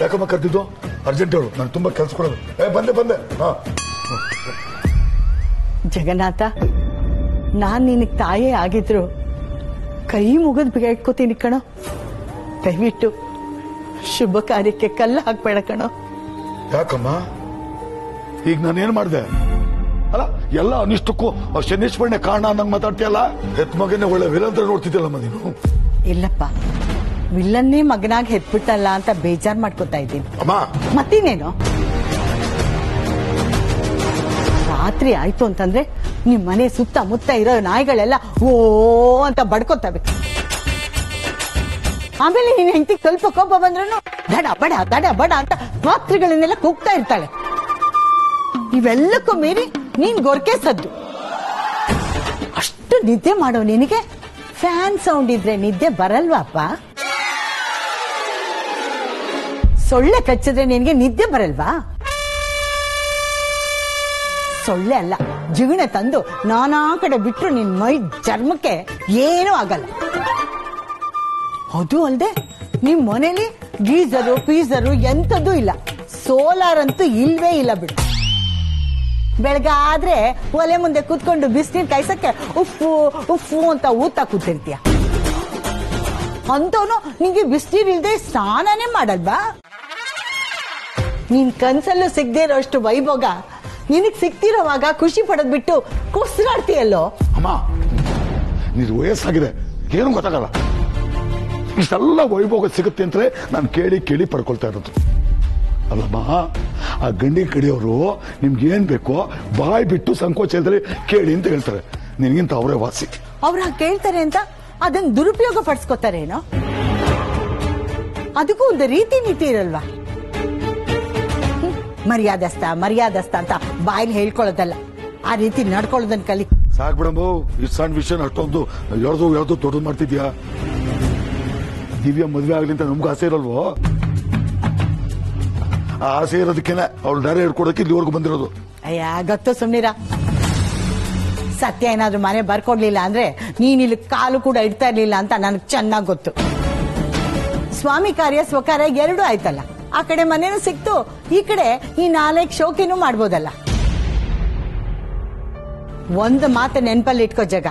ಯಾಕಮ್ಮ ಕರೆದಿದ್ದು? ಅರ್ಜೆಂಟ್ ಹೇಳು, ನಾನು ತುಂಬಾ ಕೆಲಸ ಕೊಡೋದು. ಬಂದೆ. ಜಗನ್ನಾಥ, ನಾನ್ ನಿನಗ್ ತಾಯೇ ಆಗಿದ್ರು ಕೈ ಮುಗಿದ್ ಬೇಡ್ಕೋತೀನಿ ಕಣೋ. ದಯವಿಟ್ಟು ಶುಭ ಕಾರ್ಯಕ್ಕೆ ಕಲ್ಲು ಹಾಕ್ಬೇಡ ಕಣೋ. ಯಾಕಮ್ಮ ಈಗ ನಾನೇನ್ ಮಾಡಿದೆ? ಅಲ್ಲ, ಎಲ್ಲ ಅನಿಷ್ಟಕ್ಕೂ ಶನೀಶ್ವರನೇ ಕಾರಣ ಅನ್ನಂಗ್ ಮಾತಾಡ್ತೀಯಲ್ಲ. ಹೆತ್ ಮಗನೇ ಒಳ್ಳೆ ವಿಲಂತ್ರ ನೋಡ್ತಿದ್ದಲ್ಲಮ್ಮ ನೀನು. ಇಲ್ಲಪ್ಪ, ವಿಲ್ಲನ್ನೇ ಮಗನಾಗಿ ಹೆತ್ಬಿಟ್ಟಲ್ಲ ಅಂತ ಬೇಜಾರ್ ಮಾಡ್ಕೊತಾ ಇದ್ದೀನಿ. ಅಮ್ಮ ಮತ್ತಿನ್ನೇನು, ರಾತ್ರಿ ಆಯ್ತು ಅಂತಂದ್ರೆ ನಿಮ್ ಮನೆ ಸುತ್ತಮುತ್ತ ಇರೋ ನಾಯಿಗಳೆಲ್ಲ ಓ ಅಂತ ಬಡ್ಕೋತವೆ. ಆಮೇಲೆ ನೀನ್ ಹೆಂಡತಿ ಸ್ವಲ್ಪ ಕೋಪ ಬಂದ್ರು ದಡ ಬಡ ದಡ ಬಡ ಅಂತ ಪಾತ್ರೆಗಳನ್ನೆಲ್ಲ ಕೂಗ್ತಾ ಇರ್ತಾಳೆ. ಇವೆಲ್ಲಕ್ಕೂ ಮೀರಿ ನೀನ್ ಗೊರ್ಕೆ ಸದ್ದು. ಅಷ್ಟು ನಿದ್ದೆ ಮಾಡೋ ನಿನಗೆ ಫ್ಯಾನ್ ಸೌಂಡ್ ಇದ್ರೆ ನಿದ್ದೆ ಬರಲ್ವಾಪ್ಪ? ಸೊಳ್ಳೆ ಕಚ್ಚಿದ್ರೆ ನಿನಗೆ ನಿದ್ದೆ ಬರಲ್ವಾ? ಸೊಳ್ಳೆ ಅಲ್ಲ, ಜಿಗಣೆ ತಂದು ನಾನಾ ಕಡೆ ಬಿಟ್ರು ನಿನ್ ಮೈ ಚರ್ಮಕ್ಕೆ ಏನೂ ಆಗಲ್ಲ. ಅದು ಅಲ್ದೆ ನಿಮ್ ಮನೇಲಿ ಗೀಸರು ಪೀಸರು ಎಂತದೂ ಇಲ್ಲ, ಸೋಲಾರ್ ಅಂತೂ ಇಲ್ವೇ ಇಲ್ಲ ಬಿಡು. ಬೆಳಗಾದ್ರೆ ಒಲೆ ಮುಂದೆ ಕೂತ್ಕೊಂಡು ಬಿಸಿನೀರ್ ಕಾಯ್ಸಕ್ಕೆ ಉಪ್ಪು ಉಪ್ಪು ಅಂತ ಊತ ಕೂತಿರ್ತೀಯ. ಅಂತವನು ನಿಂಗೆ ಬಿಸಿನೀರ್ ಇಲ್ದೆ ಸ್ನಾನನೇ ಮಾಡಲ್ವಾ? ನೀನ್ ಕನ್ಸಲ್ಲೂ ಸಿಗದೆ ಇರೋಷ್ಟು ವೈಭೋಗ ನಿನಗ್ ಸಿಕ್ತಿರೋವಾಗ ಖುಷಿ ಪಡೋದ್ ಬಿಟ್ಟು ಕುಸ್ರಾಡ್ತೀಯಲ್ಲೋ. ಅಮ್ಮ, ನೀನು ವಯಸ್ಸಾಗಿದೆ, ಏನು ಗೊತ್ತಾಗಲ್ಲ. ಇಷ್ಟೆಲ್ಲ ವೈಭೋಗ ಸಿಗುತ್ತೆ ಅಂತಲೇ ನಾನು ಕೇಳಿ ಪಡ್ಕೊಳ್ತಾ ಇರೋದು. ಅಲ್ಲಮ್ಮ, ಆ ಗಂಡಿ ಕಡಿಯೋರು ನಿಮ್ಗೆ ಏನ್ ಬೇಕೋ ಬಾಯ್ ಬಿಟ್ಟು ಸಂಕೋಚ ಇಲ್ದ್ರೆ ಕೇಳಿ ಅಂತ ಹೇಳ್ತಾರೆ. ನಿನಗಿಂತ ಅವರೇ ವಾಸಿ. ಅವ್ರ ಕೇಳ್ತಾರೆ ಅಂತ ಅದನ್ನ ದುರುಪಯೋಗ ಪಡಿಸ್ಕೊತಾರೇನೋ? ಅದಕ್ಕೂ ಒಂದು ರೀತಿ ನೀತಿ ಇರಲ್ವಾ? ಮರ್ಯಾದಸ್ತ ಅಂತ ಬಾಯಲ್ಲಿ ಹೇಳ್ಕೊಳ್ಳೋದಲ್ಲ, ಆ ರೀತಿ ನಡ್ಕೊಳ್ಳೋದನ್ನ ಕಲಿ. ಸಾಕ್ ಬಿಡಂಬು, ಇಷ್ಟು ಸಣ್ಣ ವಿಷಯ ಅಷ್ಟೊಂದು ಯಾವ್ದು ದೊಡ್ಡದು ಮಾಡ್ತಿದ್ಯಾ? ದಿವ್ಯ ಮದ್ವೆ ಆಗ್ಲಿ ಅಂತ ನಮ್ಗೆ ಆಸೆ ಇರಲ್ವೋ? ಆ ಆಸೆ ಇರೋದಕ್ಕೇನೆ ಅವ್ಳು ದಾರಿ ಹಿಡ್ಕೊಡಕ್ಕೆ ಇಲ್ಲಿವರೆಗೂ ಬಂದಿರೋದು. ಅಯ್ಯ ಗೊತ್ತು, ಸುಮ್ನಿರ. ಸತ್ಯ ಏನಾದ್ರೂ ಮನೆ ಬರ್ಕೊಡ್ಲಿಲ್ಲ ಅಂದ್ರೆ ನೀನ್ ಇಲ್ಲಿ ಕಾಲು ಕೂಡ ಇಡ್ತಾ ಇರ್ಲಿಲ್ಲ ಅಂತ ನನಗ್ ಚೆನ್ನಾಗ್ ಗೊತ್ತು. ಸ್ವಾಮಿ ಕಾರ್ಯ ಸ್ವಕಾರ್ಯ ಎರಡೂ ಆಯ್ತಲ್ಲ. ಆ ಕಡೆ ಮನೇನು ಸಿಕ್ತು, ಈ ಕಡೆ ಈ 4 ಶೋಕಿನೂ ಮಾಡ್ಬೋದಲ್ಲ. ಒಂದು ಮಾತು ನೆನ್ಪಲ್ಲಿ ಇಟ್ಕೋ ಜಗ,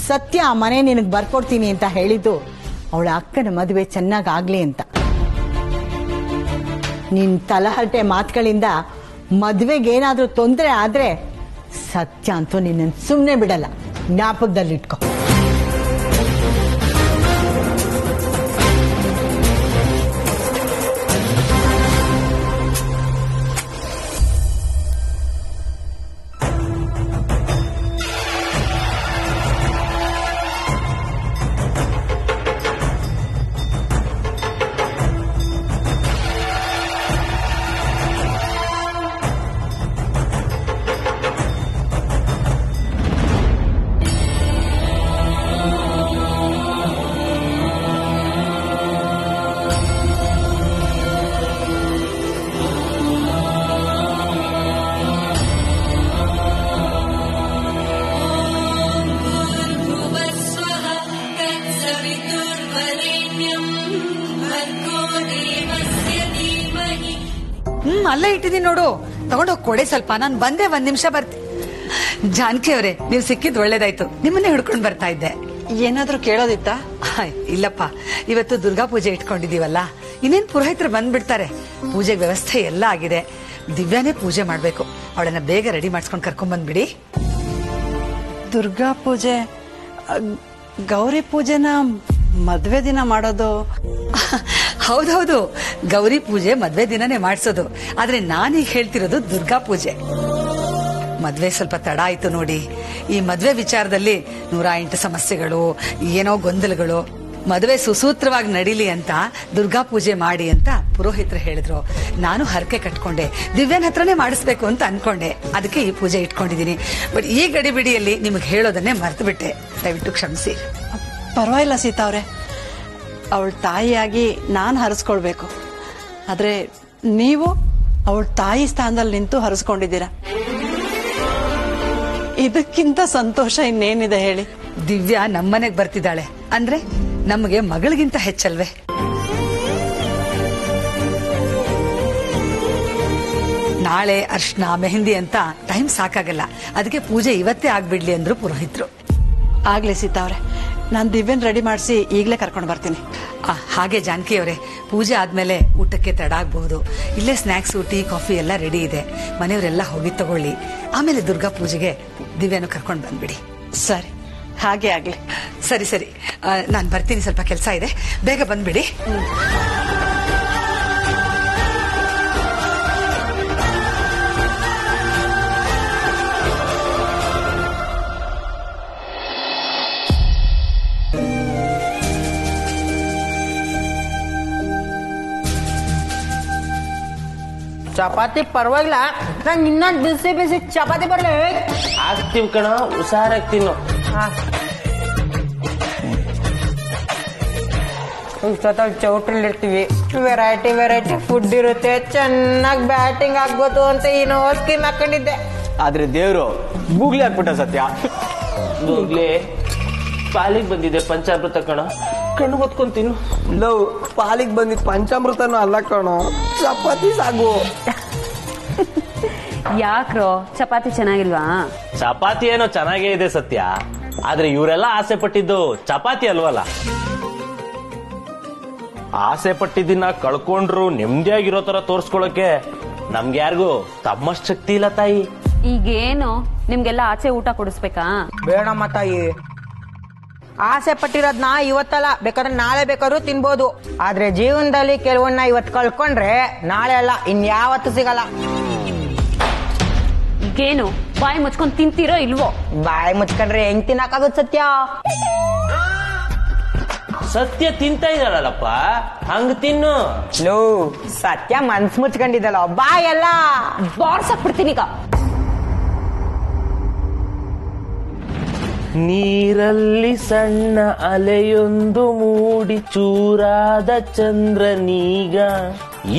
ಸತ್ಯ ಆ ಮನೆ ನಿನಗ್ ಬರ್ಕೊಡ್ತೀನಿ ಅಂತ ಹೇಳಿದ್ದು ಅವಳ ಅಕ್ಕನ ಮದುವೆ ಚೆನ್ನಾಗಾಗ್ಲಿ ಅಂತ. ನಿನ್ ತಲಹರಟೆ ಮಾತುಗಳಿಂದ ಮದ್ವೆಗೇನಾದ್ರೂ ತೊಂದರೆ ಆದ್ರೆ ಸತ್ಯ ಅಂತೂ ನಿನ್ನ ಸುಮ್ನೆ ಬಿಡಲ್ಲ, ಜ್ಞಾಪಕದಲ್ಲಿಟ್ಕೋ. ಅಲ್ಲೇ ಇಟ್ಟಿದೀನಿ ನೋಡು, ತಗೊಂಡೋಗಿ ಕೊಡೆ ಸ್ವಲ್ಪ. ನಾನು ಬಂದೆ, 1 ನಿಮಿಷ ಬರ್ತೀನಿ. ಜಾನಕಿ ಅವರೇ, ನೀವು ಸಿಕ್ಕಿದ್ ಒಳ್ಳೇದಾಯ್ತು. ನಿಮ್ಮನ್ನೇ ಹುಡ್ಕೊಂಡ್ ಬರ್ತಾ ಇದ್ದೆ. ಏನಾದ್ರೂ ಕೇಳೋದಿತ್ತಾ? ಇಲ್ಲಪ್ಪ, ಇವತ್ತು ದುರ್ಗಾ ಪೂಜೆ ಇಟ್ಕೊಂಡಿದೀವಲ್ಲ, ಇನ್ನೇನ್ ಪುರೋಹಿತರು ಬಂದ್ಬಿಡ್ತಾರೆ. ಪೂಜೆಗೆ ವ್ಯವಸ್ಥೆ ಎಲ್ಲ ಆಗಿದೆ. ದಿವ್ಯಾನೇ ಪೂಜೆ ಮಾಡ್ಬೇಕು. ಅವಳನ್ನ ಬೇಗ ರೆಡಿ ಮಾಡ್ಸ್ಕೊಂಡ್ ಕರ್ಕೊಂಡ್ ಬಂದ್ಬಿಡಿ. ದುರ್ಗಾ ಪೂಜೆ, ಗೌರಿ ಪೂಜೆನ ಮದ್ವೆ ದಿನ ಮಾಡೋದು? ಹೌದೌದು, ಗೌರಿ ಪೂಜೆ ಮದ್ವೆ ದಿನನೇ ಮಾಡ್ಸೋದು. ಆದ್ರೆ ನಾನೀಗ ಹೇಳ್ತಿರೋದು ದುರ್ಗಾ ಪೂಜೆ. ಮದ್ವೆ ಸ್ವಲ್ಪ ತಡ ಆಯ್ತು ನೋಡಿ. ಈ ಮದ್ವೆ ವಿಚಾರದಲ್ಲಿ 108 ಸಮಸ್ಯೆಗಳು, ಏನೋ ಗೊಂದಲಗಳು. ಮದುವೆ ಸುಸೂತ್ರವಾಗಿ ನಡೀಲಿ ಅಂತ ದುರ್ಗಾ ಪೂಜೆ ಮಾಡಿ ಅಂತ ಪುರೋಹಿತರು ಹೇಳಿದ್ರು. ನಾನು ಹರಕೆ ಕಟ್ಕೊಂಡೆ, ದಿವ್ಯನ ಹತ್ರನೇ ಮಾಡಿಸ್ಬೇಕು ಅಂತ ಅನ್ಕೊಂಡೆ. ಅದಕ್ಕೆ ಈ ಪೂಜೆ ಇಟ್ಕೊಂಡಿದೀನಿ. ಬಟ್ ಈ ಗಡಿಬಿಡಿಯಲ್ಲಿ ನಿಮಗೆ ಹೇಳೋದನ್ನೇ ಮರ್ತು ಬಿಟ್ಟೆ, ದಯವಿಟ್ಟು ಕ್ಷಮಿಸಿ. ಪರವಾಗಿಲ್ಲ ಸೀತಾ ಅವ್ರೆ, ಅವಳ ತಾಯಿಯಾಗಿ ನಾನು ಹರಿಸ್ಕೊಳ್ಬೇಕು. ಆದ್ರೆ ನೀವು ಅವಳ ತಾಯಿ ಸ್ಥಾನದಲ್ಲಿ ನಿಂತು ಹರಿಸ್ಕೊಂಡಿದ್ದೀರಾ. ಇದಕ್ಕಿಂತ ಸಂತೋಷ ಇನ್ನೇನಿದೆ ಹೇಳಿ? ದಿವ್ಯಾ ನಮ್ಮನೆಗ್ ಬರ್ತಿದ್ದಾಳೆ ಅಂದ್ರೆ ನಮಗೆ ಮಗಳಿಗಿಂತ ಹೆಚ್ಚಲ್ವೇ? ನಾಳೆ ಅರ್ಶನ ಮೆಹಂದಿ ಅಂತ ಟೈಮ್ ಸಾಕಾಗಲ್ಲ, ಅದಕ್ಕೆ ಪೂಜೆ ಇವತ್ತೇ ಆಗ್ಬಿಡ್ಲಿ ಅಂದ್ರು ಪುರೋಹಿತರು. ಆಗ್ಲಿ ಸೀತಾ ಅವ್ರೆ, ನಾನು ದಿವ್ಯನ್ ರೆಡಿ ಮಾಡಿಸಿ ಈಗಲೇ ಕರ್ಕೊಂಡು ಬರ್ತೀನಿ. ಹಾಗೆ ಜಾನಕಿ ಅವರೇ, ಪೂಜೆ ಆದ್ಮೇಲೆ ಊಟಕ್ಕೆ ತಡ ಆಗಬಹುದು. ಇಲ್ಲೇ ಸ್ನಾಕ್ಸ್, ಟೀ, ಕಾಫಿ ಎಲ್ಲ ರೆಡಿ ಇದೆ. ಮನೆಯವರೆಲ್ಲ ಹೋಗಿ ತಗೊಳ್ಳಿ. ಆಮೇಲೆ ದುರ್ಗಾ ಪೂಜೆಗೆ ದಿವ್ಯಾನು ಕರ್ಕೊಂಡು ಬಂದ್ಬಿಡಿ. ಸರಿ, ಹಾಗೆ ಆಗ್ಲಿ. ಸರಿ ಸರಿ, ನಾನು ಬರ್ತೀನಿ, ಸ್ವಲ್ಪ ಕೆಲಸ ಇದೆ, ಬೇಗ ಬಂದ್ಬಿಡಿ. ಚಪಾತಿ ಪರವಾಗಿಲ್ಲ, ನಂಗೆ ಇನ್ನೊಂದು ಬಿಸಿ ಬಿಸಿ ಚಪಾತಿ ಬರ್ಲಿ. ಆಗ್ತೀವಿ ಕಣ, ಹುಷಾರಾಗಿ ತಿನ್ನು. ಇಷ್ಟೊತ್ತಲ್ಲಿ ಚೌಟ್ರಿಲಿ ಇರ್ತೀವಿ, ವೆರೈಟಿ ವೆರೈಟಿ ಫುಡ್ ಇರುತ್ತೆ, ಚೆನ್ನಾಗಿ ಬ್ಯಾಟಿಂಗ್ ಆಗ್ಬೋದು ಅಂತ ಏನೋ ಸ್ಕೀಮ್ ಹಾಕೊಂಡಿದ್ದೆ. ಆದ್ರೆ ದೇವ್ರು ಗೂಗ್ಲಿ ಹಾಕ್ಬಿಟ್ಟ ಸತ್ಯ. ಗೂಗ್ಲಿ ಪಾಲಿಗೆ ಬಂದಿದೆ ಪಂಚಾಮೃತ ಕಣ, ಕಣ್ಣು ಹೊತ್ಕೊಂಡ್ ತಿನ್ನು. ಲವ್ ಪಾಲಿಗೆ ಬಂದಿದ್ ಪಂಚಾಮೃತನೂ ಅಲ್ಲ ಕಣೋ, ಚಪಾತಿ ಸಾಗು. ಯಾಕ್ರೋ ಚಪಾತಿ ಚೆನ್ನಾಗಿಲ್ವಾ? ಚಪಾತಿ ಏನೋ ಚೆನ್ನಾಗೇ ಇದೆ ಸತ್ಯ, ಆದ್ರೆ ಇವರೆಲ್ಲ ಆಸೆ ಪಟ್ಟಿದ್ದು ಚಪಾತಿ ಅಲ್ವಲ್ಲ. ಆಸೆ ಪಟ್ಟಿದ್ದನ್ನ ಕಳ್ಕೊಂಡ್ರು ನೆಮ್ಮದಿಯಾಗಿರೋ ತರ ತೋರ್ಸ್ಕೊಳಕ್ಕೆ ನಮ್ಗೆ ಯಾರಿಗೂ ತಮ್ಮಷ್ಟು ಶಕ್ತಿ ಇಲ್ಲ ತಾಯಿ. ಈಗೇನು ನಿಮ್ಗೆಲ್ಲ ಆಚೆ ಊಟ ಕೊಡಿಸ್ಬೇಕಾ? ಬೇಡಮ್ಮ ತಾಯಿ, ಆಸೆ ಪಟ್ಟಿರೋದ್ನ ಇವತ್ತಲ್ಲ, ಬೇಕಾದ್ರೆ ನಾಳೆ ಬೇಕಾದ್ರೂ ತಿನ್ಬೋದು. ಆದ್ರೆ ಜೀವನದಲ್ಲಿ ಕೆಲವನ್ನ ಇವತ್ತು ಕಳ್ಕೊಂಡ್ರೆ ನಾಳೆ ಅಲ್ಲ ಇನ್ಯಾವತ್ತು ಸಿಗಲ್ಲ. ಈಗೇನು ಬಾಯಿ ಮುಚ್ಕೊಂಡ್ ತಿಂತೀರೋ ಇಲ್ವೋ? ಬಾಯಿ ಮುಚ್ಕೊಂಡ್ರೆ ಹೆಂಗ್ ತಿನ್ನಕ್ಕಾಗುತ್ತೆ ಸತ್ಯ? ಸತ್ಯ ತಿಂತ ಇದ್ದಾಳಲ್ಲಪ್ಪ, ಹಂಗ ತಿನ್ನು. ಲೋ ಸತ್ಯ ಮನ್ಸ್ ಮುಚ್ಕೊಂಡಿದ್ದಲ್ಲ, ಬಾಯಲ್ಲ ಬಾರ್ಸಾಕ್ಬಿಡ್ತೀನಿ ಈಗ. ನೀರಲ್ಲಿ ಸಣ್ಣ ಅಲೆಯೊಂದು ಮೂಡಿ ಚೂರಾದ ಚಂದ್ರನೀಗ,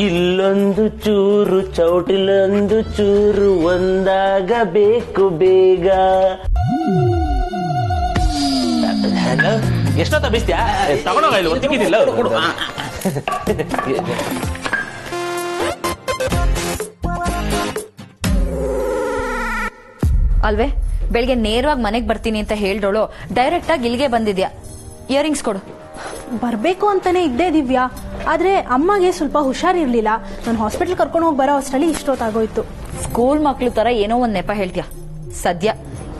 ಇಲ್ಲೊಂದು ಚೂರು ಚೌಟಿಲೊಂದು ಚೂರು ಒಂದಾಗಬೇಕು ಬೇಗ. ಎಷ್ಟೊತ್ತ ಬಿಸ್ತ್ಯಾ? ತಗೊಂಡೋಗ, ಇಲ್ಲಿ ಒತ್ತಿಕ್ಕಿದಿಲ್ಲ ಕೊಡು. ಅಲ್ವೇ ಬೆಳಿಗ್ಗೆ ನೇರವಾಗಿ ಮನೆಗೆ ಬರ್ತೀನಿ ಅಂತ ಹೇಳ್ದೋಳು ಡೈರೆಕ್ಟ್ ಆಗಿ ಇಲ್ಲಿಗೆ ಬಂದಿದ್ಯಾ. ಇಯರಿಂಗ್ಸ್ ಕೊಡು. ಬರ್ಬೇಕು ಅಂತಾನೆ ಇದ್ದೆ ದಿವ್ಯಾ, ಆದ್ರೆ ಅಮ್ಮಗೆ ಸ್ವಲ್ಪ ಹುಷಾರಿರ್ಲಿಲ್ಲ. ನಾನು ಹಾಸ್ಪಿಟಲ್ ಕರ್ಕೊಂಡು ಹೋಗಿ ಬರೋ ಅಷ್ಟರಲ್ಲಿ ಇಷ್ಟೊತ್ತಾಗೋಯ್ತು. ಸ್ಕೂಲ್ ಮಕ್ಳು ತರ ಏನೋ ಒಂದ್ ನೆಪ ಹೇಳ್ತೀಯ. ಸದ್ಯ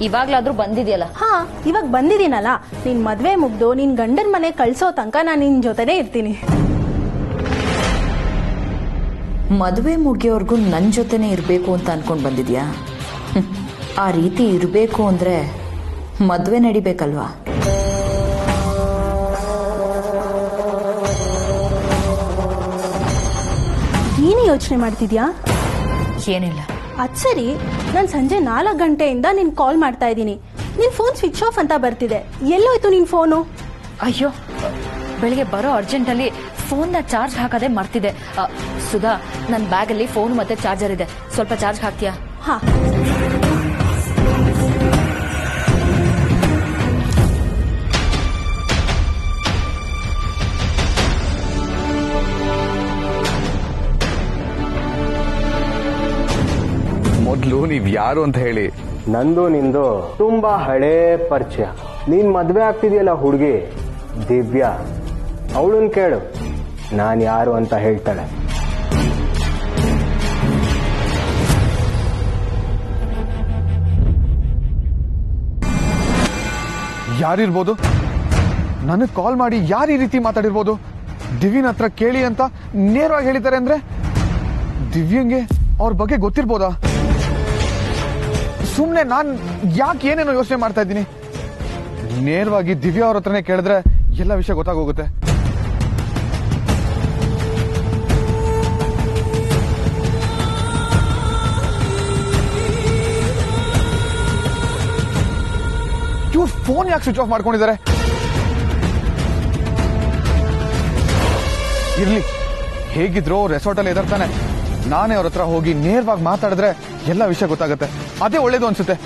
ಇವಾಗ್ಲಾದ್ರೂ ಬಂದಿದ್ಯಲ್ಲ. ಹಾ, ಇವಾಗ ಬಂದಿದ್ದೀನಲ್ಲ, ನಿನ್ ಮದ್ವೆ ಮುಗ್ದು ನಿನ್ ಗಂಡನ್ ಮನೆ ಕಳ್ಸೋ ತನಕ ನಾನು ನಿನ್ ಜೊತೆನೆ ಇರ್ತೀನಿ. ಮದುವೆ ಮುಗಿಯೋರ್ಗು ನನ್ ಜೊತೆನೆ ಇರ್ಬೇಕು ಅಂತ ಅನ್ಕೊಂಡ್ ಬಂದಿದ್ಯಾ? ಆ ರೀತಿ ಇರ್ಬೇಕು ಅಂದ್ರೆ ಮದ್ವೆ ನಡಿಬೇಕಲ್ವಾ? ನೀನು ಯೋಚನೆ ಮಾಡ್ತಿದ್ಯಾ? ಏನಿಲ್ಲ. ಅದ್ ಸರಿ, ನಾನ್ ಸಂಜೆ 4 ಗಂಟೆಯಿಂದ ನಿನ್ ಕಾಲ್ ಮಾಡ್ತಾ ಇದ್ದೀನಿ. ನಿನ್ ಫೋನ್ ಸ್ವಿಚ್ ಆಫ್ ಅಂತ ಬರ್ತಿದೆ. ಎಲ್ಲೋಯ್ತು ನಿನ್ ಫೋನು? ಅಯ್ಯೋ, ಬೆಳಿಗ್ಗೆ ಬರೋ ಅರ್ಜೆಂಟ್ ಅಲ್ಲಿ ಫೋನ್ ನ ಚಾರ್ಜ್ ಹಾಕದೆ ಮರ್ತಿದೆ. ಸುಧಾ, ನನ್ ಬ್ಯಾಗ್ ಅಲ್ಲಿ ಫೋನ್ ಮತ್ತೆ ಚಾರ್ಜರ್ ಇದೆ, ಸ್ವಲ್ಪ ಚಾರ್ಜ್ ಹಾಕ್ತೀಯಾ? ಹಾ. ಮೊದ್ಲು ನೀವ್ ಯಾರು ಅಂತ ಹೇಳಿ. ನಂದು ನಿಂದು ತುಂಬಾ ಹಳೇ ಪರಿಚಯ. ನೀನ್ ಮದ್ವೆ ಆಗ್ತಿದ್ಯಲ್ಲ ಹುಡುಗಿ ದಿವ್ಯಾ, ಅವಳನ್ ಕೇಳು, ನಾನ್ ಯಾರು ಅಂತ ಹೇಳ್ತಾಳೆ. ಯಾರಿರ್ಬೋದು? ನನಗ್ ಕಾಲ್ ಮಾಡಿ ಯಾರು ಈ ರೀತಿ ಮಾತಾಡಿರ್ಬೋದು? ದಿವ್ಯನ ಹತ್ರ ಕೇಳಿ ಅಂತ ನೇರವಾಗಿ ಹೇಳಿದ್ದಾರೆ ಅಂದ್ರೆ ದಿವ್ಯಂಗೆ ಅವ್ರ ಬಗ್ಗೆ ಗೊತ್ತಿರ್ಬೋದಾ? ಸುಮ್ನೆ ನಾನ್ ಯಾಕೆ ಏನೇನೋ ಯೋಚನೆ ಮಾಡ್ತಾ ಇದ್ದೀನಿ. ನೇರವಾಗಿ ದಿವ್ಯಾ ಅವ್ರ ಹತ್ರನೇ ಕೇಳಿದ್ರೆ ಎಲ್ಲ ವಿಷಯ ಗೊತ್ತಾಗೋಗುತ್ತೆ. ಇವ್ರು ಫೋನ್ ಯಾಕೆ ಸ್ವಿಚ್ ಆಫ್ ಮಾಡ್ಕೊಂಡಿದ್ದಾರೆ? ಇರ್ಲಿ, ಹೇಗಿದ್ರು ರೆಸಾರ್ಟ್ ಅಲ್ಲಿ ಎದರ್ತಾನೆ. ನಾನೇ ಅವ್ರ ಹತ್ರ ಹೋಗಿ ನೇರವಾಗಿ ಮಾತಾಡಿದ್ರೆ ಎಲ್ಲ ವಿಷಯ ಗೊತ್ತಾಗುತ್ತೆ. ಅದೇ ಒಳ್ಳೇದು ಅನ್ಸುತ್ತೆ.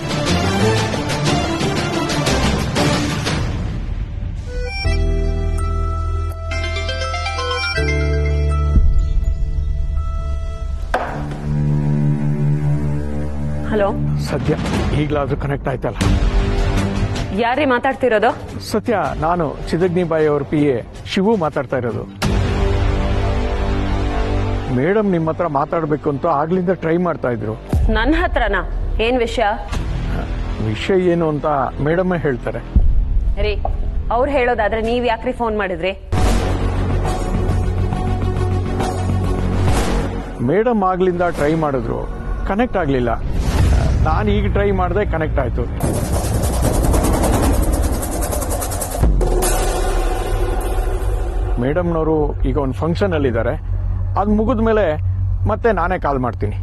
ಹಲೋ ಸತ್ಯ ಈಗಲಾದ್ರೂ ಕನೆಕ್ಟ್ ಆಯ್ತಲ್ಲ. ಯಾರೇ ಮಾತಾಡ್ತಿರೋದು? ಸತ್ಯ, ನಾನು ಚಿದಗ್ನಿಬಾಯಿ ಅವ್ರ PA ಶಿವು ಮಾತಾಡ್ತಾ ಇರೋದು. ಮೇಡಮ್ ನಿಮ್ಮ ಹತ್ರ ಮಾತಾಡ್ಬೇಕು ಅಂತ ಆಗ್ಲಿಂದ ಟ್ರೈ ಮಾಡ್ತಾ ಇದ್ರು. ನನ್ನ ಹತ್ರನಾ? ಏನ್ ವಿಷಯ? ವಿಷಯ ಏನು ಅಂತ ಮೇಡಮ್ಮೇ ಹೇಳ್ತಾರೆ. ರೀ, ಅವ್ರು ಹೇಳೋದಾದ್ರೆ ನೀವ್ ಯಾಕ್ರಿ ಫೋನ್ ಮಾಡಿದ್ರಿ? ಮೇಡಮ್ ಆಗ್ಲಿಂದ ಟ್ರೈ ಮಾಡಿದ್ರು, ಕನೆಕ್ಟ್ ಆಗ್ಲಿಲ್ಲ. ನಾನು ಈಗ ಟ್ರೈ ಮಾಡಿದೆ, ಕನೆಕ್ಟ್ ಆಯ್ತು. ಮೇಡಮ್ನವರು ಈಗ ಒಂದು ಫಂಕ್ಷನ್ ಅಲ್ಲಿ ಇದ್ದಾರೆ. ಅದು ಮುಗಿದ ಮೇಲೆ ಮತ್ತೆ ನಾನೇ ಕಾಲ್ ಮಾಡ್ತೀನಿ.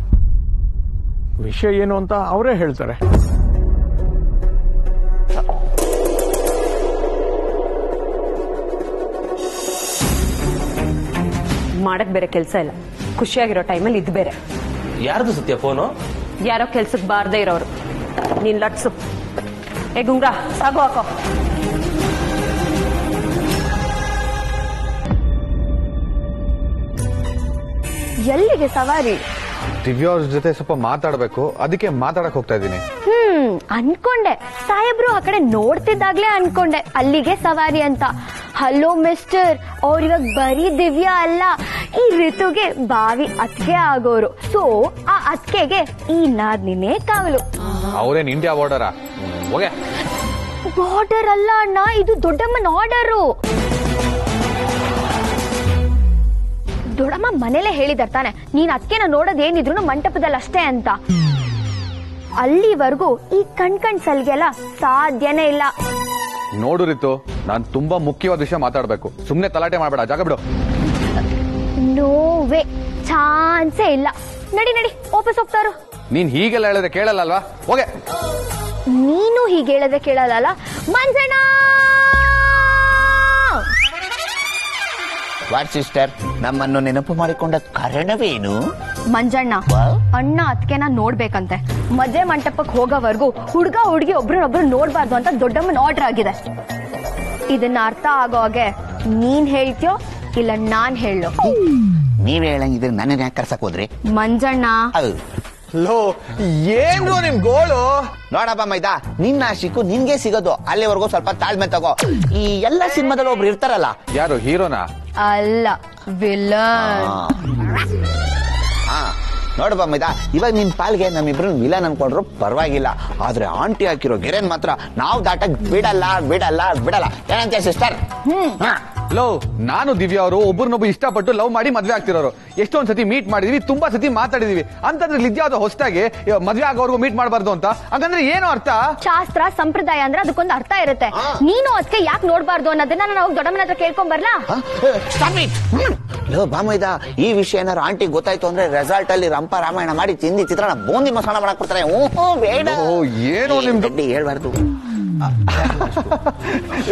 ವಿಷಯ ಏನು ಅಂತ ಅವರೇ ಹೇಳ್ತಾರೆ. ಮಾಡಕ್ ಬೇರೆ ಕೆಲ್ಸ ಇಲ್ಲ, ಖುಷಿಯಾಗಿರೋ ಟೈಮಲ್ಲಿ ಇದ್ ಬೇರೆ. ಯಾರ್ದು ಸತ್ಯ ಫೋನು? ಯಾರೋ ಕೆಲ್ಸಕ್ಕೆ ಬಾರ್ದೇ ಇರೋರು. ನೀನ್ ಲಟ್ಸು. ಏ ಗುಂಗ್ರಾ, ಸಾಗು ಹಾಕೋ. ಎಲ್ಲಿಗೆ ಸವಾರಿ? ದಿವ್ಯಾ ಅವ್ರ ಜೊತೆ ಸ್ವಲ್ಪ ಮಾತಾಡ್ಬೇಕು, ಅದಕ್ಕೆ ಮಾತಾಡಕ್ ಹೋಗ್ತಾ ಇದ್ದೀನಿ. ಅನ್ಕೊಂಡೆ, ಸಾಹೇಬ್ರು ಆ ಕಡೆ ನೋಡ್ತಿದ್ದಾಗ್ಲೇ ಅನ್ಕೊಂಡೆ ಅಲ್ಲಿಗೆ ಸವಾರಿ ಅಂತ. ಹಲೋ ಮಿಸ್ಟರ್, ಅವ್ರಿವಾಗ ಬರೀ ದಿವ್ಯಾ ಅಲ್ಲ, ಈ ಋತುಗೆ ಬಾವಿ ಅತ್ಗೆ ಆಗೋರು. ಸೊ ಆ ಅತ್ಕೆಗೆ ಈ ನಾದ್ನಿನೇ ಕಾವಲು. ಅವ್ರೇನ್ ಇಂಡಿಯಾ ಬಾರ್ಡರಾ? ಬಾರ್ಡರ್ ಅಲ್ಲ ಅಣ್ಣ, ಇದು ದೊಡ್ಡಮ್ಮನ ಆರ್ಡರು. ದೊಡ್ಡಮ್ಮ ಮನೇಲೆ ಹೇಳಿದಾರೆ ತಾನೆ, ನೀನ್ ಅತ್ಕೆನ ನೋಡೋದೇನಿದ್ರು ಮಂಟಪದಲ್ಲಿ ಅಷ್ಟೇ ಅಂತ. ಅಲ್ಲಿವರೆಗೂ ಈ ಕಣ್ ಸಲ್ಗೆಲ್ಲ ಸಾಧ್ಯನೇ ಇಲ್ಲ. ನೋಡು ರಿತು, ನಾನ್ ತುಂಬಾ ಮುಖ್ಯವಾದ ವಿಷಯ ಮಾತಾಡ್ಬೇಕು. ಸುಮ್ನೆ ತಲಾಟೆ ಮಾಡ್ಬೇಡ, ಜಾಗ ಬಿಡು. ನೋವೇ ಚಾನ್ಸೇ ಇಲ್ಲ. ನಡಿ ನಡಿ, ವಾಪಸ್ ಹೋಗ್ತಾರು. ನೀನ್ ಹೀಗೆಲ್ಲ ಹೇಳಿದ್ರೆ ಕೇಳಲ್ಲ ಅಲ್ವಾ? ಹೋಗೆ. ನೀನು ಹೀಗೆ ಹೇಳಿದ್ರೆ ಕೇಳಲ್ಲ. ಮಂಜಣ್ಣ ವಾಟ್ ಸಿಸ್ಟರ್, ನಮ್ಮನ್ನು ನೆನಪು ಮಾಡಿಕೊಂಡ ಕಾರಣವೇನು? ಮಂಜಣ್ಣ, ಅಣ್ಣ ಅತ್ಕೆನ ನೋಡ್ಬೇಕಂತೆ. ಮದ್ವೆ ಮಂಟಪಕ್ಕೆ ಹೋಗೋವರೆಗೂ ಹುಡುಗ ಹುಡುಗಿ ಒಬ್ರನ್ನೊಬ್ರು ನೋಡ್ಬಾರ್ದು ಅಂತ ದೊಡ್ಡಮ್ಮನ ಆರ್ಡರ್ ಆಗಿದೆ. ಇದನ್ನ ಅರ್ಥ ಆಗೋ ಹಾಗೆ ನೀನ್ ಹೇಳ್ತೀಯೋ ಇಲ್ಲ ನಾನ್ ಹೇಳೋ? ನೀವ್ ಹೇಳಂಗಿದ್ರೆ ನನ್ನ ಯಾಕೆ ಕರ್ಸಕ್ ಹೋದ್ರಿ? ಮಂಜಣ್ಣ, ಲೋ, ಏನು ನಿಮ್ ಗೋಳು? ನೋಡಪ್ಪ ಮೈದಾ, ನಿನ್ನ ಶಿಕ್ಕು ನಿನ್ಗೆ ಸಿಗೋದು. ಅಲ್ಲಿವರೆಗೂ ಸ್ವಲ್ಪ ತಾಳ್ಮೆ ತಗೋ. ಈ ಎಲ್ಲಾ ಸಿನಿಮಾದಲ್ಲಿ ಒಬ್ರು ಇರ್ತಾರಲ್ಲ. ಯಾರು, ಹೀರೋನಾ? ಅಲ್ಲ, ವಿಲನ್. ನೋಡಪ್ಪ ಮೈದಾ, ಇವಾಗ ನಿನ್ ಪಾಲ್ಗೆ ನಮ್ಮಿಬ್ರು ವಿಲನ್ ಅನ್ಕೊಂಡ್ರು ಪರವಾಗಿಲ್ಲ. ಆದ್ರೆ ಆಂಟಿ ಹಾಕಿರೋ ಗೆರೆನ್ ಮಾತ್ರ ನಾವು ದಾಟಕ್ ಬಿಡಲ್ಲ ಬಿಡಲ್ಲ ಬಿಡಲ್ಲ. ಏನಂತ ಸಿಸ್ಟರ್? ಲೋ, ನಾನು ದಿವ್ಯಾ ಅವರು ಒಬ್ಬರನ್ನೊಬ್ಬರು ಇಷ್ಟಪಟ್ಟು ಲವ್ ಮಾಡಿ ಮದ್ವೆ ಆಗ್ತಿರೋರು. ಎಷ್ಟೊಂದ್ ಸತಿ ಮೀಟ್ ಮಾಡಿದೀವಿ, ತುಂಬಾ ಸತಿ ಮಾತಾಡಿದೀವಿ. ಅಂತಂದ್ರೆ ಇದ್ಯಾವ್ದು ಹೊಸದಾಗಿ ಮದ್ವೆ ಆಗೋವರೆಗೂ ಮೀಟ್ ಮಾಡಬಾರ್ದು ಅಂತ? ಹಾಗಂದ್ರೆ ಏನು ಅರ್ಥ? ಶಾಸ್ತ್ರ ಸಂಪ್ರದಾಯ ಅಂದ್ರೆ ಅದಕ್ಕೊಂದು ಅರ್ಥ ಇರುತ್ತೆ. ನೀನು ಅದಕ್ಕೆ ಯಾಕೆ ನೋಡ್ಬಾರ್ದು ಅನ್ನೋದನ್ನ ನಾನು ಹೋಗಿ ದೊಡ್ಡಮ್ಮನ ಹತ್ರ ಕೇಳ್ಕೊಂಡ್ ಬರ್ಲಾ? ಬಾಮೈದ, ಈ ವಿಷಯ ಏನಾರು ಆಂಟಿ ಗೊತ್ತಾಯ್ತು ಅಂದ್ರೆ ರೆಸಾರ್ಟ್ ಅಲ್ಲಿ ರಂಪ ರಾಮಾಯಣ ಮಾಡಿ ತಿಂದಿ ಚಿತ್ರಾನ್ನ ಬೂಂದಿ ಮಸಾಲ ಮಾಡಕ್ ಕೊಡ್ತಾರೆ. ಬೇಡ, ಏನೋ ನಿಮ್ದು ಹೇಳ್ಬಾರ್ದು.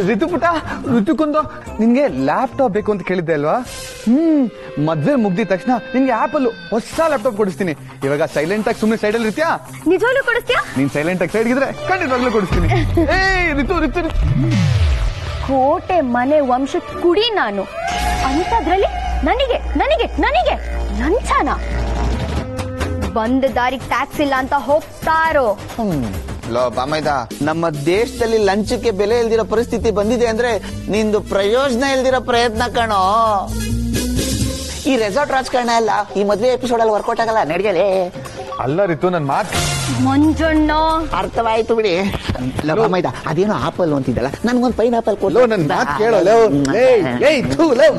ಋತುಪುಟ, ಋತುಕುಂದ, ನಿನ್ಗೆ ಲ್ಯಾಪ್ಟಾಪ್ ಬೇಕು ಅಂತ ಕೇಳಿದ್ದೆ ಅಲ್ವಾ? ಮದ್ವೆ ಮುಗ್ದಿದ ತಕ್ಷಣ ನಿನ್ಗೆ ಆಪಲ್ ಹೊಸ ಲ್ಯಾಪ್ಟಾಪ್ ಕೊಡಿಸ್ತೀನಿ. ಇವಾಗ ಸೈಲೆಂಟ್ ಆಗಿ ಸುಮ್ಮನೆ ಸೈಡ್ ಅಲ್ಲಿ ಇರ್ತೀಯಾ? ನಿಜವಾಗ್ಲೂ ಕೊಡಿಸ್ತೀಯಾ? ನೀನ್ ಸೈಲೆಂಟ್ ಆಗಿ ಸೈಡ್ ಇದ್ರೆ ಖಂಡಿತವಾಗ್ಲೂ ಕೊಡಿಸ್ತೀನಿ. ಋತು ಋತು ಕೋಟೆ ಮನೆ ವಂಶದ ಕುಡಿ ನಾನು. ಅಂತದ್ರಲ್ಲಿ ನನಗೆ ನನಗೆ ನನಗೆ ಲಂಚನ? ಬಂದ ದಾರಿಗೆ ಟ್ಯಾಕ್ಸ್ ಇಲ್ಲ ಅಂತ ಹೋಗ್ತಾರೋ? ಲೋ ಬಾಮೈದ, ನಮ್ಮ ದೇಶದಲ್ಲಿ ಲಂಚಕ್ಕೆ ಬೆಲೆ ಇಲ್ದಿರೋ ಪರಿಸ್ಥಿತಿ ಬಂದಿದೆ ಅಂದ್ರೆ ನಿಂದು ಪ್ರಯೋಜನ ಇಲ್ದಿರೋ ಪ್ರಯತ್ನ ಕಣೋ. ಈ ರೆಸಾರ್ಟ್ ರಾಜಕಾರಣ ಎಲ್ಲ ಈ ಮದ್ವೆ ಎಪಿಸೋಡ್ ಅಲ್ಲಿ ವರ್ಕೌಟ್ ಆಗಲ್ಲ. ನಡಿಯಲೇ. ಅಲ್ಲ ರಿತು, ನನ್ ಮಾತ್ ಮಂಜಣ್ಣ, ಅರ್ಥವಾಯ್ತು ಬಿಡಿ. ಬಾಮೈದ, ಅದೇನೋ ಆಪಲ್ ಅಂತಿದ್ದಲ್ಲ, ನನ್ಗೊಂದು ಪೈನ್ ಆಪಲ್ ಕೊಡು. ನನ್ ಮಾತ್ ಕೇಳಲ್ಲ,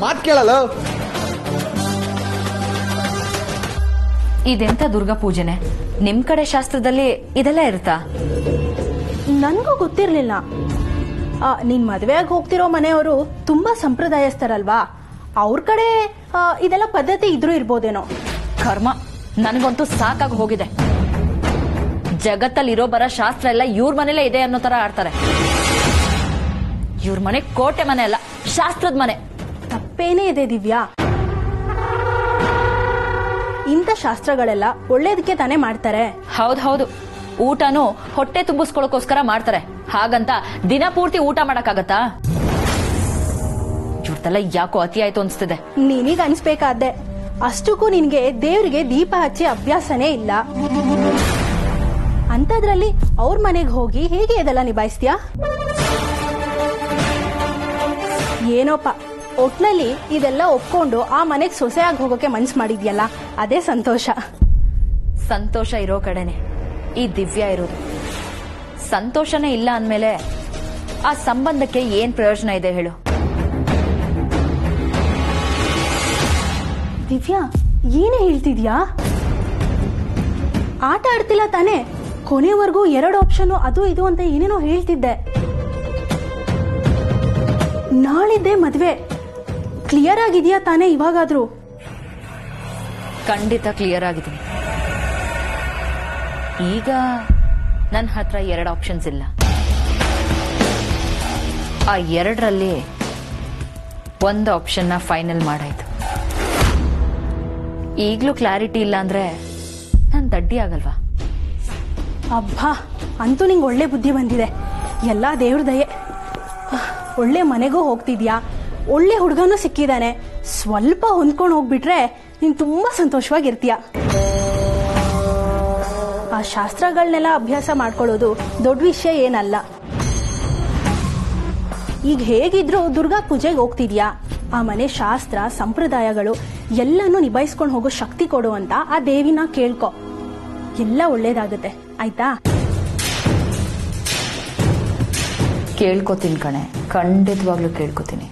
ಮಾತ್ ಕೇಳಲ್ಲ. ಇದೆಂತ ದುರ್ಗಾ ಪೂಜೆನೆ? ನಿಮ್ ಕಡೆ ಶಾಸ್ತ್ರದಲ್ಲಿ ಇದೆಲ್ಲ ಇರುತ್ತಾ? ನನ್ಗೂ ಗೊತ್ತಿರ್ಲಿಲ್ಲ. ನೀನ್ ಮದ್ವೆಯಾಗಿ ಹೋಗ್ತಿರೋ ಮನೆಯವರು ತುಂಬಾ ಸಂಪ್ರದಾಯಸ್ಥರಲ್ವಾ, ಅವ್ರ ಕಡೆ ಇದೆಲ್ಲ ಪದ್ಧತಿ ಇದ್ರೂ ಇರ್ಬೋದೇನೋ. ಕರ್ಮ, ನನಗಂತೂ ಸಾಕಾಗಿ ಹೋಗಿದೆ. ಜಗತ್ತಲ್ಲಿ ಇರೋ ಬರೋ ಶಾಸ್ತ್ರ ಎಲ್ಲ ಇವ್ರ ಮನೇಲೇ ಇದೆ ಅನ್ನೋ ತರ ಆಡ್ತಾರೆ. ಇವ್ರ ಮನೆ ಕೋಟೆ ಮನೆ ಅಲ್ಲ, ಶಾಸ್ತ್ರದ ಮನೆ. ತಪ್ಪೇನೇ ಇದೆ ದಿವ್ಯಾ. ಇಂಥ ಶಾಸ್ತ್ರಗಳೆಲ್ಲ ಒಳ್ಳೇದಕ್ಕೆ ತಾನೇ ಮಾಡ್ತಾರೆ. ಹೌದು, ಊಟನೂ ಹೊಟ್ಟೆ ತುಂಬಿಸ್ಕೊಳ್ಳೋಕೋಸ್ಕರ ಮಾಡ್ತಾರೆ. ಹಾಗಂತ ದಿನ ಪೂರ್ತಿ ಊಟ ಮಾಡಕ್ಕಾಗತ್ತಾ? ಇವ್ರದೆಲ್ಲ ಯಾಕೋ ಅತಿ ಆಯ್ತು ಅನ್ಸ್ತಿದೆ. ನೀನೀಗ ಅನ್ಸ್ಬೇಕಾದ್ದೆ. ಅಷ್ಟಕ್ಕೂ ನಿನ್ಗೆ ದೇವ್ರಿಗೆ ದೀಪ ಹಚ್ಚಿ ಅಭ್ಯಾಸನೇ ಇಲ್ಲ. ಅಂತದ್ರಲ್ಲಿ ಅವ್ರ ಮನೆಗೆ ಹೋಗಿ ಹೇಗೆ ಇದೆಲ್ಲ ನಿಭಾಯಿಸ್ತೀಯಾ? ಏನೋಪ್ಪ, ಒಟ್ನಲ್ಲಿ ಇದೆಲ್ಲ ಒಪ್ಕೊಂಡು ಆ ಮನೆಗೆ ಸೊಸೆಯಾಗಿ ಹೋಗೋಕೆ ಮನ್ಸು ಮಾಡಿದ್ಯಲ್ಲ, ಅದೇ ಸಂತೋಷ. ಸಂತೋಷ ಇರೋ ಕಡೆನೆ ಈ ದಿವ್ಯಾ ಇರೋದು. ಸಂತೋಷನೇ ಇಲ್ಲ ಅಂದ್ಮೇಲೆ ಆ ಸಂಬಂಧಕ್ಕೆ ಏನ್ ಪ್ರಯೋಜನ ಇದೆ ಹೇಳು? ದಿವ್ಯಾ, ಏನೇ ಹೇಳ್ತಿದ್ಯಾ? ಆಟ ಆಡ್ತಿಲ್ಲ ತಾನೇ? ಕೊನೆವರೆಗೂ 2 ಆಪ್ಷನ್ ಅದು ಇದು ಅಂತ ಏನೇನೋ ಹೇಳ್ತಿದ್ದೆ. ನಾಳಿದ್ದೆ ಮದ್ವೆ. ಕ್ಲಿಯರ್ ಆಗಿದ್ಯಾ ತಾನೇ ಇವಾಗಾದ್ರೂ? ಖಂಡಿತ ಕ್ಲಿಯರ್ ಆಗಿದ್ದೀನಿ. ಈಗ ನನ್ನ ಹತ್ರ 2 ಆಪ್ಷನ್ಸ್ ಇಲ್ಲ. ಆ 2ರಲ್ಲಿ ಒಂದು ಆಪ್ಷನ್ನ ಫೈನಲ್ ಮಾಡಾಯ್ತು. ಈಗಲೂ ಕ್ಲಾರಿಟಿ ಇಲ್ಲ ಅಂದ್ರೆ ನಾನು ದಡ್ಡಿ ಆಗಲ್ವಾ? ಅಬ್ಬಾ, ಅಂತೂ ನಿಂಗೆ ಒಳ್ಳೆ ಬುದ್ಧಿ ಬಂದಿದೆ. ಎಲ್ಲ ದೇವ್ರ ದಯೆ. ಒಳ್ಳೆ ಮನೆಗೂ ಹೋಗ್ತಿದ್ಯಾ, ಒಳ್ಳೆ ಹುಡುಗನೂ ಸಿಕ್ಕಿದಾನೆ. ಸ್ವಲ್ಪ ಹೊಂದ್ಕೊಂಡು ಹೋಗ್ಬಿಟ್ರೆ ನೀನ್ ತುಂಬಾ ಸಂತೋಷವಾಗಿರ್ತೀಯ. ಆ ಶಾಸ್ತ್ರಗಳನ್ನೆಲ್ಲ ಅಭ್ಯಾಸ ಮಾಡ್ಕೊಳ್ಳೋದು ದೊಡ್ಡ ವಿಷಯ ಏನಲ್ಲ. ಈಗ ಹೇಗಿದ್ರು ದುರ್ಗಾ ಪೂಜೆಗೆ ಹೋಗ್ತಿದ್ಯಾ, ಆ ಮನೆ ಶಾಸ್ತ್ರ ಸಂಪ್ರದಾಯಗಳು ಎಲ್ಲಾನು ನಿಭಾಯಿಸ್ಕೊಂಡು ಹೋಗೋ ಶಕ್ತಿ ಕೊಡು ಅಂತ ಆ ದೇವಿನ ಕೇಳ್ಕೊ. ಎಲ್ಲ ಒಳ್ಳೇದಾಗುತ್ತೆ, ಆಯ್ತಾ? ಕೇಳ್ಕೊತೀನಿ ಕಣೆ, ಖಂಡಿತವಾಗ್ಲೂ ಕೇಳ್ಕೊತೀನಿ.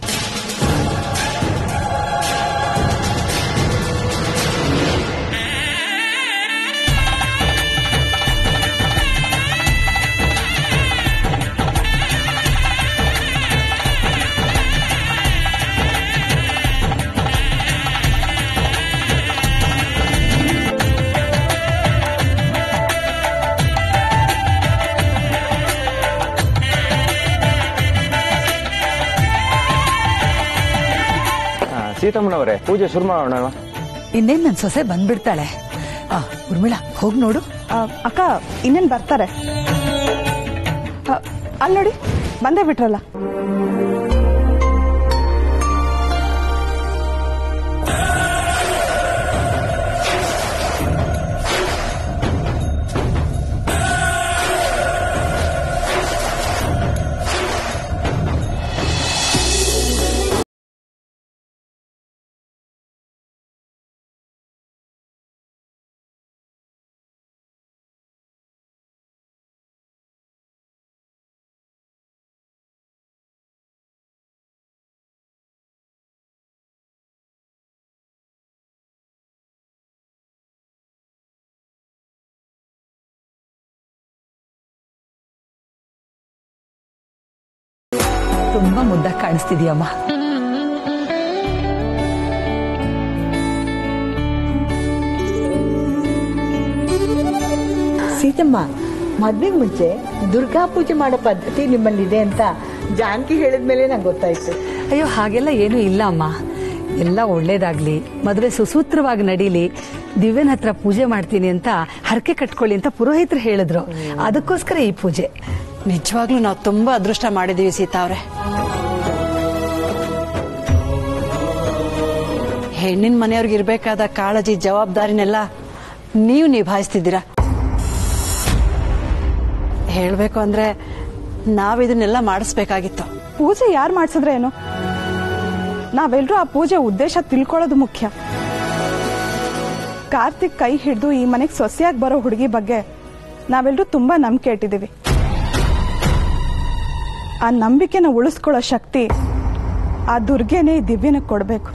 ಸೀತಮ್ಮನವರೇ, ಪೂಜೆ ಶುರು ಮಾಡೋಣ. ಇನ್ನೇನ್ ನನ್ ಸೊಸೆ ಬಂದ್ಬಿಡ್ತಾಳೆ. ಉರ್ಮಿಳಾ, ಹೋಗ್ ನೋಡು. ಅಕ್ಕ ಇನ್ನೇನ್ ಬರ್ತಾರೆ. ಅಲ್ಲಿ ನೋಡಿ, ಬಂದೇ ಬಿಟ್ರಲ್ಲ. ತುಂಬಾ ಮುದ್ದಾಗಿ ಕಾಣಿಸ್ತಿದೀಯಮ್ಮ. ಸೀತಮ್ಮ, ಮದ್ವೆಗೆ ಮುಂಚೆ ದುರ್ಗಾ ಪೂಜೆ ಮಾಡೋ ಪದ್ಧತಿ ನಿಮ್ಮಲ್ಲಿದೆ ಅಂತ ಜಾನಕಿ ಹೇಳಿದ್ಮೇಲೆ ನಂಗೆ ಗೊತ್ತಾಯ್ತು. ಅಯ್ಯೋ, ಹಾಗೆಲ್ಲ ಏನೂ ಇಲ್ಲ ಅಮ್ಮ. ಎಲ್ಲ ಒಳ್ಳೇದಾಗ್ಲಿ, ಮದುವೆ ಸುಸೂತ್ರವಾಗಿ ನಡೀಲಿ, ದಿವ್ಯನ ಹತ್ರ ಪೂಜೆ ಮಾಡ್ತೀನಿ ಅಂತ ಹರಕೆ ಕಟ್ಕೊಳ್ಳಿ ಅಂತ ಪುರೋಹಿತರು ಹೇಳಿದ್ರು. ಅದಕ್ಕೋಸ್ಕರ ಈ ಪೂಜೆ. ನಿಜವಾಗ್ಲೂ ನಾವು ತುಂಬಾ ಅದೃಷ್ಟ ಮಾಡಿದೀವಿ ಸೀತಾ ಅವ್ರೆ. ಹೆಣ್ಣಿನ ಮನೆಯವ್ರಿಗೆ ಇರ್ಬೇಕಾದ ಕಾಳಜಿ ಜವಾಬ್ದಾರಿನೆಲ್ಲ ನೀವು ನಿಭಾಯಿಸ್ತಿದ್ದೀರಾ. ಹೇಳ್ಬೇಕು ಅಂದ್ರೆ ನಾವಿದನ್ನೆಲ್ಲ ಮಾಡಿಸ್ಬೇಕಾಗಿತ್ತು. ಪೂಜೆ ಯಾರು ಮಾಡಿಸಿದ್ರೆ ಏನು, ನಾವೆಲ್ಲರೂ ಆ ಪೂಜೆ ಉದ್ದೇಶ ತಿಳ್ಕೊಳ್ಳೋದು ಮುಖ್ಯ. ಕಾರ್ತಿಕ್ ಕೈ ಹಿಡಿದು ಈ ಮನೆಗೆ ಸೊಸೆಯಾಗಿ ಬರೋ ಹುಡುಗಿ ಬಗ್ಗೆ ನಾವೆಲ್ಲರೂ ತುಂಬಾ ನಂಬಿಕೆ ಇಟ್ಟಿದ್ದೀವಿ. ಆ ನಂಬಿಕೆನ ಉಳಿಸ್ಕೊಳ್ಳೋ ಶಕ್ತಿ ಆ ದುರ್ಗೆನೇ ದಿವ್ಯನ ಕೊಡ್ಬೇಕು.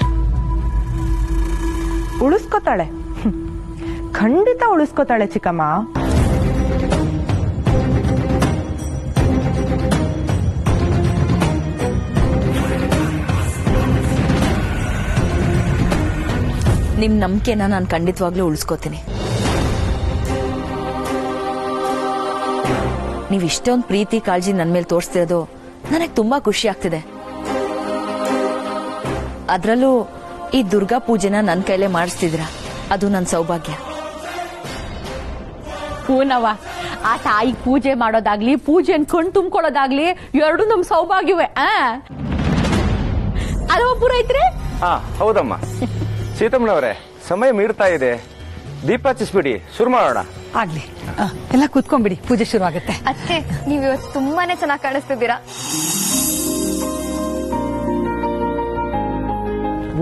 ಉಳಿಸ್ಕೋತಾಳೆ, ಖಂಡಿತ ಉಳಿಸ್ಕೋತಾಳೆ ಚಿಕ್ಕಮ್ಮ. ನಿಮ್ ನಂಬಿಕೆನ ನಾನು ಖಂಡಿತವಾಗ್ಲೂ ಉಳಿಸ್ಕೋತೀನಿ. ನೀವ್ ಇಷ್ಟೊಂದು ಪ್ರೀತಿ ಕಾಳಜಿ ನನ್ ಮೇಲೆ ತೋರಿಸ್ತಿರೋದು ನನಗೆ ತುಂಬಾ ಖುಷಿ ಆಗ್ತಿದೆ. ಅದ್ರಲ್ಲೂ ಈ ದುರ್ಗಾ ಪೂಜೆನ ನನ್ ಕೈಲೇ ಮಾಡಿಸ್ತಿದ್ದೀರಾ, ಅದು ನನ್ನ ಸೌಭಾಗ್ಯ. ಹೂನವ್ವ, ಆ ತಾಯಿ ಪೂಜೆ ಮಾಡೋದಾಗ್ಲಿ, ಪೂಜೆನ್ ಕಣ್ ತುಂಬ್ಕೊಳ್ಳೋದಾಗ್ಲಿ ಎರಡು ನಮ್ ಸೌಭಾಗ್ಯವೇ. ಅಲ್ವಾ ಪುರೋಹಿತ್ರೆ? ಹೌದಮ್ಮ. ಸೀತಮ್ಮನವರೇ, ಸಮಯ ಮೀರ್ತಾ ಇದೆ, ದೀಪ ಹಚ್ಚಿಸ್ಬಿಡಿ, ಶುರು ಮಾಡೋಣ. ಆಗ್ಲಿ ಎಲ್ಲ ಕೂತ್ಕೊಂಡ್ಬಿಡಿ, ಪೂಜೆ ಶುರು ಆಗುತ್ತೆ. ಅತ್ತೆ ನೀವ್ ಇವತ್ತು ತುಂಬಾನೇ ಚೆನ್ನಾಗಿ ಕಾಣಿಸ್ತಿದ್ದೀರಾ.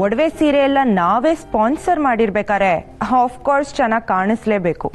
ಒಡವೆ ಸೀರೆ ಎಲ್ಲ ನಾವೇ ಸ್ಪಾನ್ಸರ್ ಮಾಡಿರ್ಬೇಕಾರೆ ಆಫ್ ಕೋರ್ಸ್ ಚೆನ್ನಾಗಿ ಕಾಣಿಸ್ಲೇಬೇಕು.